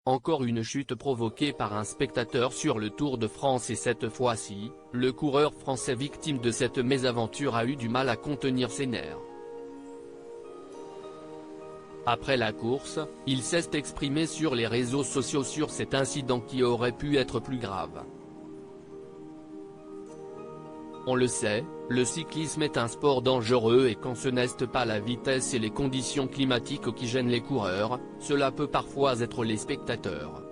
encore une chute provoquée par un spectateur sur le Tour de France et cette fois-ci, le coureur français victime de cette mésaventure a eu du mal à contenir ses nerfs. Après la course, il s'est exprimé sur les réseaux sociaux sur cet incident qui aurait pu être plus grave. On le sait, le cyclisme est un sport dangereux et quand ce n'est pas la vitesse et les conditions climatiques qui gênent les coureurs, cela peut parfois être les spectateurs.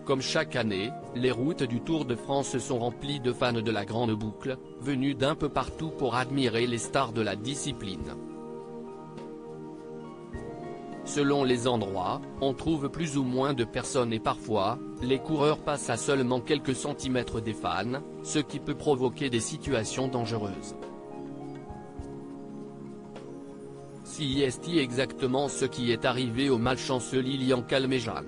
Comme chaque année, les routes du Tour de France sont remplies de fans de la grande boucle, venus d'un peu partout pour admirer les stars de la discipline. Selon les endroits, on trouve plus ou moins de personnes et parfois, les coureurs passent à seulement quelques centimètres des fans, ce qui peut provoquer des situations dangereuses. Si est exactement ce qui est arrivé au malchanceux Lilian Calmejean.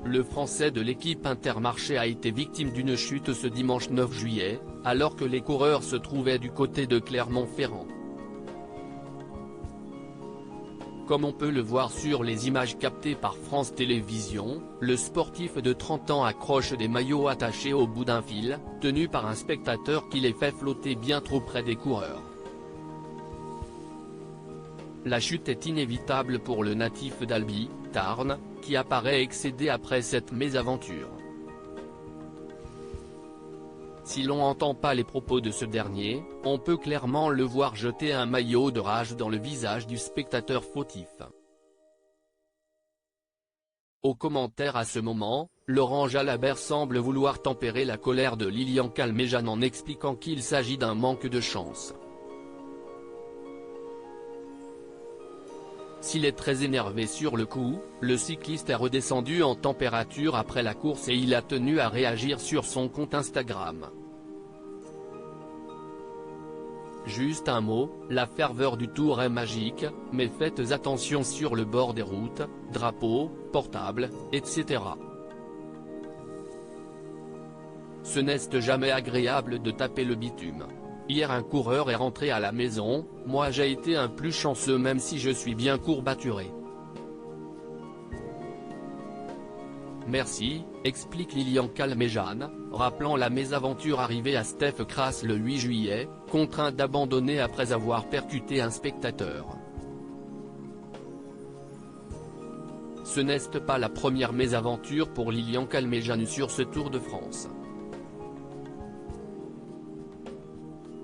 Le Français de l'équipe Intermarché a été victime d'une chute ce dimanche 9 juillet, alors que les coureurs se trouvaient du côté de Clermont-Ferrand. Comme on peut le voir sur les images captées par France Télévisions, le sportif de 30 ans accroche des maillots attachés au bout d'un fil, tenu par un spectateur qui les fait flotter bien trop près des coureurs. La chute est inévitable pour le natif d'Albi, Tarn, qui apparaît excédé après cette mésaventure. Si l'on n'entend pas les propos de ce dernier, on peut clairement le voir jeter un maillot de rage dans le visage du spectateur fautif. Au commentaire à ce moment, Laurent Jalabert semble vouloir tempérer la colère de Lilian Calmejean en expliquant qu'il s'agit d'un manque de chance. S'il est très énervé sur le coup, le cycliste est redescendu en température après la course et il a tenu à réagir sur son compte Instagram. Juste un mot, la ferveur du Tour est magique, mais faites attention sur le bord des routes, drapeaux, portables, etc. Ce n'est jamais agréable de taper le bitume. Hier un coureur est rentré à la maison, moi j'ai été un plus chanceux même si je suis bien courbaturé. Merci, explique Lilian Calmejean, rappelant la mésaventure arrivée à Steph Kras le 8 juillet, contraint d'abandonner après avoir percuté un spectateur. Ce n'est pas la première mésaventure pour Lilian Calmejean sur ce Tour de France.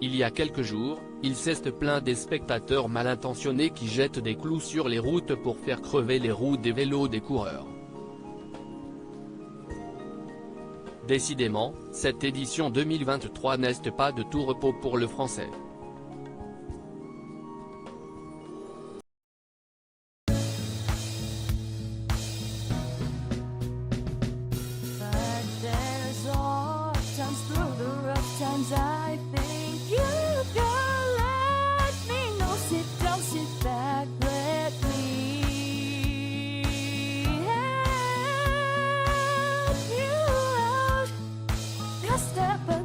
Il y a quelques jours, il s'est plaint des spectateurs mal intentionnés qui jettent des clous sur les routes pour faire crever les roues des vélos des coureurs. Décidément, cette édition 2023 n'est pas de tout repos pour le Français. Step